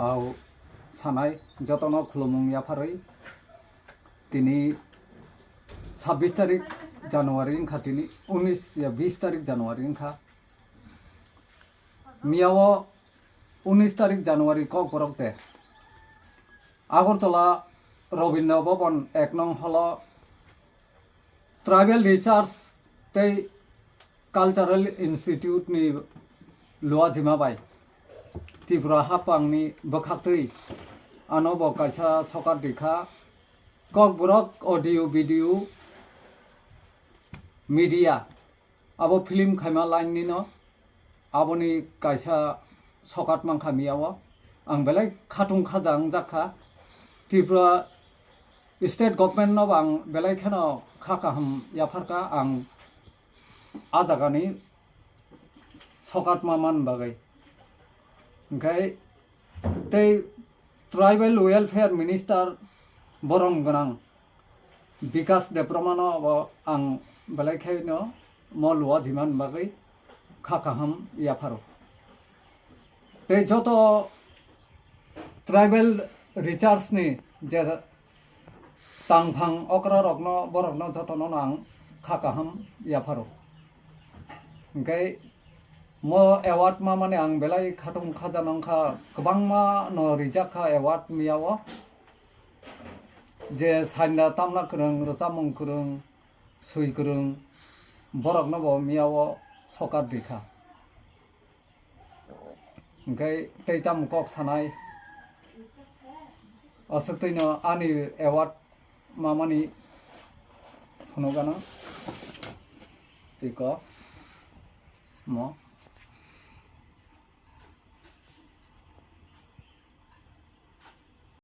आव सानाय जतन खुलुमुं याफारै तिनी 26 तारिख जानुवारी इंखा तिनी 19 या 20 तारिख जानुवारी इंखा मियाव 19 तारिख जानुवारी कक बरकते आगरतला रवीन्द्र भवन 1 नং हल ट्राइबल रिसार्च तै कल्चरल इन्स्टिट्यूट नि लुआ जिमाबाय त्रिपुरा हापांनि बखाक्तै आनो ब कायसा सकार दिखा कक बरक ऑडियो वीडियो मीडिया आबो फिल्म खायमा लाइन नि न आबोनि कायसा सकात मांखा मियाव आं बेलाय खाथुं खाजां जाखा त्रिपुरा स्टेट गवर्नमेंट न आं बेलाय खानो खाकाहाम याफारका आं आजागानि सकात मामान बागै ओंखाय तै ट्राइबल वेलफेयर मिनिस्टार बरम गनां विकास देब्रमान आं बेलाय खायनो मलुआ जिमान बागै खाकाहाम याफारो तै जत ट्राइबल रिसार्च नि जे तांफां अक्रा रकनो बरकनो जतनो आं खाकाहाम याफारो ओंखाय म एवार्ड मा माने आं बेलाय खाथुं खाजानांखा गोबां मा न रिजाखा एवार्ड मियाव जे साइना तामना करं रसामं करं सुइ करं बरकनो ब मियाव सकात दिखा ओंखाय तैताम कक सानाय असक्तैनो आनि एवार्ड मामानि फनगाना इक म